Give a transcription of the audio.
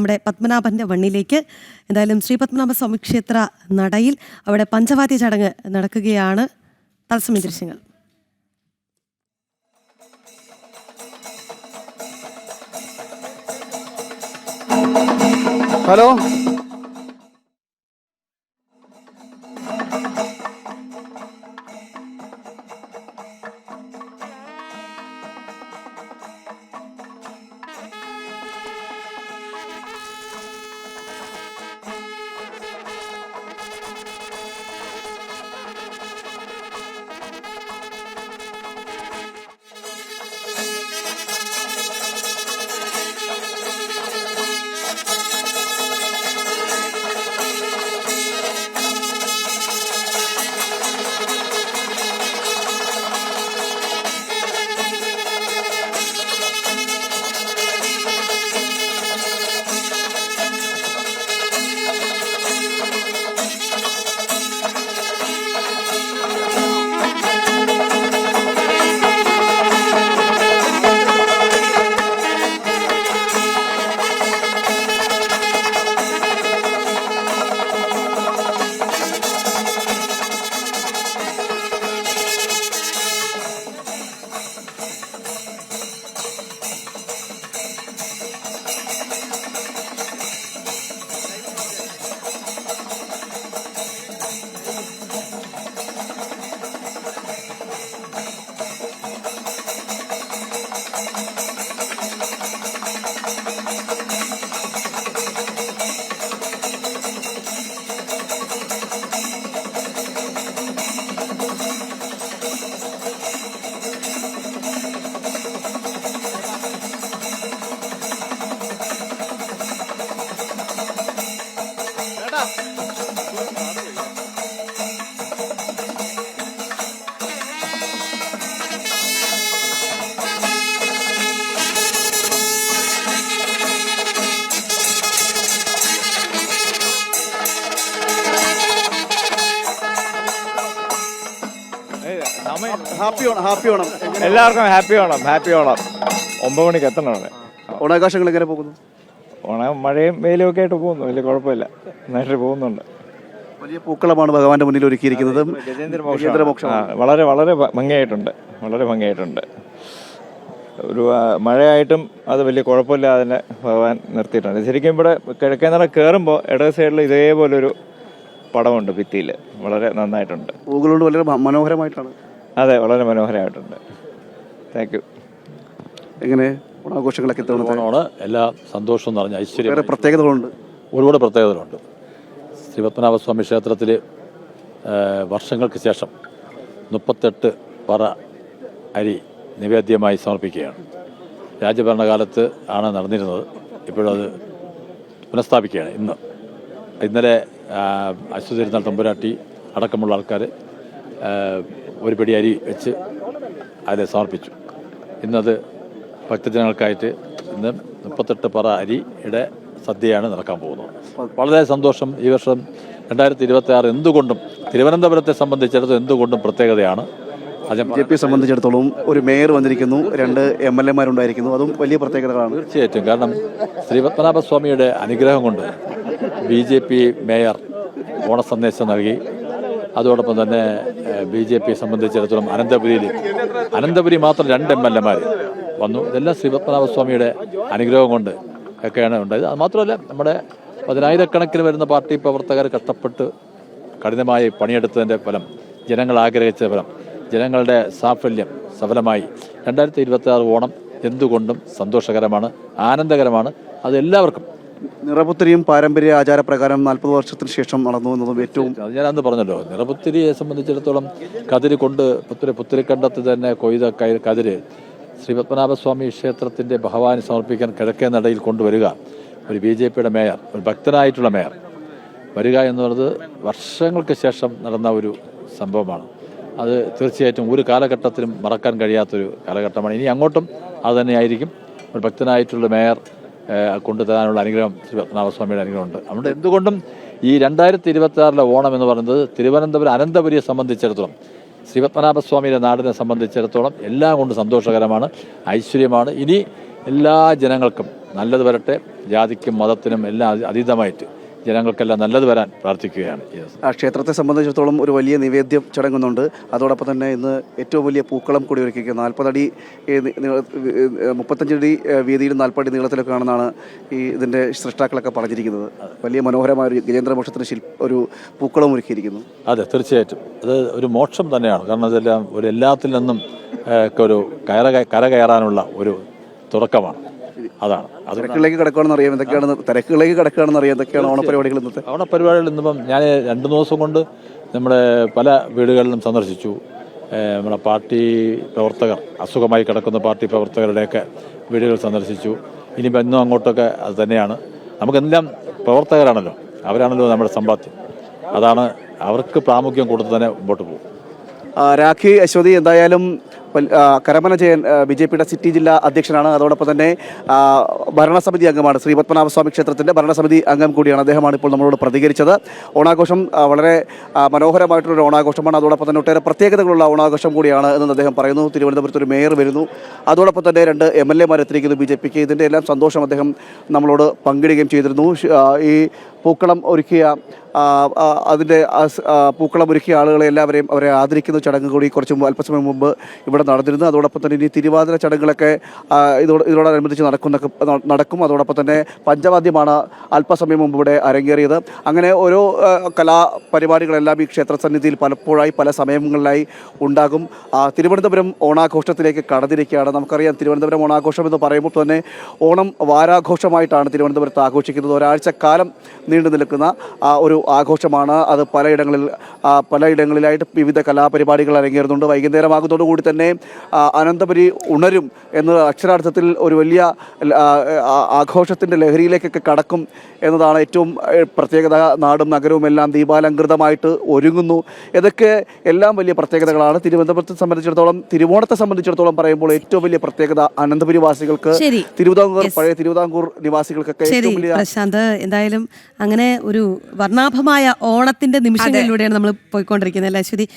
നമ്മുടെ പത്മനാഭൻ്റെ മണ്ണിലേക്ക്. എന്തായാലും ശ്രീ പത്മനാഭസ്വാമി ക്ഷേത്ര നടയിൽ അവിടെ പഞ്ചവാദ്യ ചടങ്ങ് നടക്കുകയാണ്. തത്സമയ ദൃശ്യങ്ങൾ. ഹലോ, എല്ലാവർക്കും ഹാപ്പി ഓണം. 9 മണിക്ക് എത്തണം അവിടെ. ഓണാഘോഷങ്ങൾ എങ്ങനെ പോകുന്നു? ഓണം മഴയും വെയിലും ഒക്കെ ആയിട്ട് പോകുന്നു, വലിയ കുഴപ്പമില്ല, നന്നായിട്ട് പോകുന്നുണ്ട്. വലിയ പൂക്കളമാണ് ഭഗവാന്റെ മുന്നിൽ ഒരുക്കിയിരിക്കുന്നത്. വളരെ വളരെ ഭംഗിയായിട്ടുണ്ട്. ഒരു മഴയായിട്ടും അത് വലിയ കുഴപ്പമില്ല, അതിനെ ഭഗവാൻ നിർത്തിയിട്ടുണ്ട്. ശരിക്കും ഇവിടെ കിഴക്കേനട കയറുമ്പോൾ ഇടത് സൈഡിൽ ഇതേപോലൊരു പടമുണ്ട് ഭിത്തിയിൽ, വളരെ നന്നായിട്ടുണ്ട്. പൂക്കളുണ്ട്, വളരെ മനോഹരമായിട്ടാണ്. അതെ, വളരെ മനോഹരമായിട്ടുണ്ട്. Thank you. എങ്ങനെ ഓണാഘോഷങ്ങളൊക്കെ ഓണമാണ് എല്ലാ സന്തോഷവും നിറഞ്ഞ ഐശ്വര്യം. വേറെ പ്രത്യേകതകളുണ്ട്, ഒരുപാട് പ്രത്യേകതകളുണ്ട്. ശ്രീ പത്മനാഭസ്വാമി ക്ഷേത്രത്തിൽ വർഷങ്ങൾക്ക് ശേഷം 38 പറ അരി നിവേദ്യമായി സമർപ്പിക്കുകയാണ്. രാജഭരണകാലത്ത് ആണ് നടന്നിരുന്നത്, ഇപ്പോഴത് പുനഃസ്ഥാപിക്കുകയാണ്. ഇന്നലെ അശ്വതിരുന്നാൾ തമ്പുരാട്ടി അടക്കമുള്ള ആൾക്കാർ ഒരു പിടി അരി വെച്ച് അത് സമർപ്പിച്ചു. ഇന്നത് ഭക്തജനങ്ങൾക്കായിട്ട് ഇന്ന് 38 പറ അരിയുടെ സദ്യയാണ് നടക്കാൻ പോകുന്നത്. വളരെ സന്തോഷം. ഈ വർഷം 2026 എന്തുകൊണ്ടും തിരുവനന്തപുരത്തെ സംബന്ധിച്ചിടത്തോളം എന്തുകൊണ്ടും പ്രത്യേകതയാണ്. BJP സംബന്ധിച്ചിടത്തോളം ഒരു മേയർ വന്നിരിക്കുന്നു, 2 MLA മാരുണ്ടായിരിക്കുന്നു, അതും വലിയ പ്രത്യേകതകളാണ്. തീർച്ചയായിട്ടും. കാരണം ശ്രീ പത്മനാഭസ്വാമിയുടെ അനുഗ്രഹം കൊണ്ട് BJP മേയർ ഓണസന്ദേശം നൽകി. അതോടൊപ്പം തന്നെ BJP സംബന്ധിച്ചിടത്തോളം അനന്തപുരി മാത്രം 2 MLA മാർ വന്നു. ഇതെല്ലാം ശ്രീ പത്മനാഭസ്വാമിയുടെ അനുഗ്രഹം കൊണ്ട് ഒക്കെയാണ് ഉണ്ടായത്. അത് മാത്രമല്ല, നമ്മുടെ 10,000-കണക്കിന് വരുന്ന പാർട്ടി പ്രവർത്തകർ കഷ്ടപ്പെട്ട് കഠിനമായി പണിയെടുത്തതിൻ്റെ ഫലം, ജനങ്ങൾ ആഗ്രഹിച്ച ഫലം, ജനങ്ങളുടെ സാഫല്യം സഫലമായി. 2026 ഓണം എന്തുകൊണ്ടും സന്തോഷകരമാണ്, ആനന്ദകരമാണ്. അത് എല്ലാവർക്കും. നിറപുത്തരിയും പാരമ്പര്യ ആചാരപ്രകാരം 40 വർഷത്തിന് ശേഷം നടന്നു എന്നതും ഏറ്റവും ഞാനന്ന് പറഞ്ഞല്ലോ. നിറപുത്തരിയെ സംബന്ധിച്ചിടത്തോളം കതിര് കൊണ്ട് പുത്തരിക്കണ്ടത്ത് തന്നെ കൊയ്ത കതിര് ശ്രീ പത്മനാഭസ്വാമി ക്ഷേത്രത്തിൻ്റെ ഭഗവാന് സമർപ്പിക്കാൻ കിഴക്കേ നടയിൽ കൊണ്ടുവരിക, ഒരു BJPയുടെ മേയർ, ഒരു ഭക്തനായിട്ടുള്ള മേയർ വരിക എന്നുള്ളത് വർഷങ്ങൾക്ക് ശേഷം നടന്ന ഒരു സംഭവമാണ്. അത് തീർച്ചയായിട്ടും ഒരു കാലഘട്ടത്തിലും മറക്കാൻ കഴിയാത്തൊരു കാലഘട്ടമാണ്. ഇനി അങ്ങോട്ടും അത് തന്നെയായിരിക്കും. ഒരു ഭക്തനായിട്ടുള്ള മേയർ കൊണ്ടുതരാനുള്ള അനുഗ്രഹം ശ്രീ പത്മനാഭസ്വാമിയുടെ അനുഗ്രഹമുണ്ട്. അതുകൊണ്ട് എന്തുകൊണ്ടും ഈ 2026 ഓണം എന്ന് പറയുന്നത് തിരുവനന്തപുരം അനന്തപുരിയെ സംബന്ധിച്ചിടത്തോളം, ശ്രീ പത്മനാഭസ്വാമിയുടെ നാടിനെ സംബന്ധിച്ചിടത്തോളം എല്ലാം കൊണ്ട് സന്തോഷകരമാണ്, ഐശ്വര്യമാണ്. ഇനി എല്ലാ ജനങ്ങൾക്കും നല്ലത് വരട്ടെ. ജാതിക്കും മതത്തിനും എല്ലാം അതീതമായിട്ട് ജനങ്ങൾക്കെല്ലാം നല്ലത് വരാൻ പ്രാർത്ഥിക്കുകയാണ്. ക്ഷേത്രത്തെ സംബന്ധിച്ചിടത്തോളം ഒരു വലിയ നിവേദ്യം ചടങ്ങുന്നുണ്ട്. അതോടൊപ്പം തന്നെ ഇന്ന് ഏറ്റവും വലിയ പൂക്കളം കൂടി ഒരുക്കിക്കുക 40 അടി 35 അടി വീതിയിൽ 40 അടി നീളത്തിലൊക്കെ ആണെന്നാണ് ഇതിൻ്റെ സൃഷ്ടാക്കളൊക്കെ പറഞ്ഞിരിക്കുന്നത്. വലിയ മനോഹരമായ ഒരു ഗജേന്ദ്രമോക്ഷത്തിന് ഒരു പൂക്കളം ഒരുക്കിയിരിക്കുന്നു. അതെ, തീർച്ചയായിട്ടും അത് ഒരു മോക്ഷം തന്നെയാണ്. കാരണം അതെല്ലാം എല്ലാത്തിൽ നിന്നും ഒരു കയറാനുള്ള ഒരു തുടക്കമാണ്. അതാണ് തിരക്കുകളിലേക്ക് കിടക്കുകയാണെന്ന് അറിയാം. എന്തൊക്കെയാണ് ഓണപരിപാടികൾ ഇന്നത്തെ ഓണപരിപാടികൾ ഇന്നിപ്പം ഞാൻ 2 ദിവസം കൊണ്ട് നമ്മുടെ പല വീടുകളിലും സന്ദർശിച്ചു. നമ്മുടെ പാർട്ടി പ്രവർത്തകർ, അസുഖമായി കിടക്കുന്ന പാർട്ടി പ്രവർത്തകരുടെയൊക്കെ വീടുകൾ സന്ദർശിച്ചു. ഇനിയിപ്പോൾ എന്നും അങ്ങോട്ടൊക്കെ അത് തന്നെയാണ്. നമുക്കെല്ലാം പ്രവർത്തകരാണല്ലോ, അവരാണല്ലോ നമ്മുടെ സമ്പാദ്യം. അതാണ്, അവർക്ക് പ്രാമുഖ്യം കൊടുത്ത് തന്നെ മുമ്പോട്ട് പോകും. രാഖി അശ്വതി എന്തായാലും കരമന ജയൻ BJPയുടെ സിറ്റി ജില്ലാ അധ്യക്ഷനാണ്. അതോടൊപ്പം തന്നെ ഭരണസമിതി അംഗമാണ്. ശ്രീ പത്മനാഭസ്വാമി ക്ഷേത്രത്തിൻ്റെ ഭരണസമിതി അംഗം കൂടിയാണ്. അദ്ദേഹമാണ് ഇപ്പോൾ നമ്മളോട് പ്രതികരിച്ചത്. ഓണാഘോഷം വളരെ മനോഹരമായിട്ടുള്ളൊരു ഓണാഘോഷമാണ്. അതോടൊപ്പം തന്നെ ഒട്ടേറെ പ്രത്യേകതകളുള്ള ഓണാഘോഷം കൂടിയാണ് എന്ന് അദ്ദേഹം പറയുന്നു. തിരുവനന്തപുരത്ത് ഒരു മേയർ വരുന്നു. അതോടൊപ്പം തന്നെ 2 MLA എത്തിയിരിക്കുന്നു BJPക്ക്. ഇതിൻ്റെ എല്ലാം സന്തോഷം അദ്ദേഹം നമ്മളോട് പങ്കിടുകയും ചെയ്തിരുന്നു. ഈ പൂക്കളം ഒരുക്കിയ ആളുകളെ എല്ലാവരെയും അവരെ ആദരിക്കുന്ന ചടങ്ങ് കൂടി അല്പസമയം മുമ്പ് ഇവിടെ നടന്നിരുന്നു. അതോടൊപ്പം തന്നെ ഇനി തിരുവാതിര ചടങ്ങുകളൊക്കെ ഇതിനോടനുബന്ധിച്ച് നടക്കും. അതോടൊപ്പം തന്നെ പഞ്ചവാദ്യമാണ് അല്പസമയം മുമ്പ് ഇവിടെ അരങ്ങേറിയത്. അങ്ങനെ ഓരോ കലാപരിപാടികളെല്ലാം ഈ ക്ഷേത്ര സന്നിധിയിൽ പലപ്പോഴായി പല സമയങ്ങളിലായി ഉണ്ടാകും. തിരുവനന്തപുരം ഓണാഘോഷത്തിലേക്ക് കടന്നിരിക്കുകയാണ്. നമുക്കറിയാം, തിരുവനന്തപുരം ഓണാഘോഷം എന്ന് പറയുമ്പോൾ തന്നെ ഓണം വാരാഘോഷമായിട്ടാണ് തിരുവനന്തപുരത്ത് ആഘോഷിക്കുന്നത്. ഒരാഴ്ചക്കാലം നീണ്ടു നിൽക്കുന്ന ഒരു ആഘോഷമാണ്. അത് പലയിടങ്ങളിലായിട്ട് വിവിധ കലാപരിപാടികൾ അരങ്ങേറുന്നുണ്ട്. വൈകുന്നേരമാകുന്നതോടുകൂടി തന്നെ അനന്തപുരി ഉണരും എന്ന അക്ഷരാർത്ഥത്തിൽ ഒരു വലിയ ആഘോഷത്തിൻ്റെ ലഹരിയിലേക്കൊക്കെ കടക്കും എന്നതാണ് ഏറ്റവും പ്രത്യേകത. നാടും നഗരവും എല്ലാം ദീപാലങ്കൃതമായിട്ട് ഒരുങ്ങുന്നു. ഇതൊക്കെ എല്ലാം വലിയ പ്രത്യേകതകളാണ്. തിരുവനന്തപുരത്തെ സംബന്ധിച്ചിടത്തോളം, തിരുവോണത്തെ സംബന്ധിച്ചിടത്തോളം പറയുമ്പോൾ ഏറ്റവും വലിയ പ്രത്യേകത അനന്തപുരി വാസികൾക്ക്, പഴയ തിരുവിതാംകൂർ നിവാസികൾക്കൊക്കെ ഏറ്റവും വലിയ. പ്രശാന്ത്, എന്തായാലും അങ്ങനെ ഒരു വർണ്ണാഭമായ ഓണത്തിന്റെ നിമിഷങ്ങളിലൂടെയാണ് നമ്മൾ പോയിക്കൊണ്ടിരിക്കുന്നത് അല്ലേ അശ്വതി?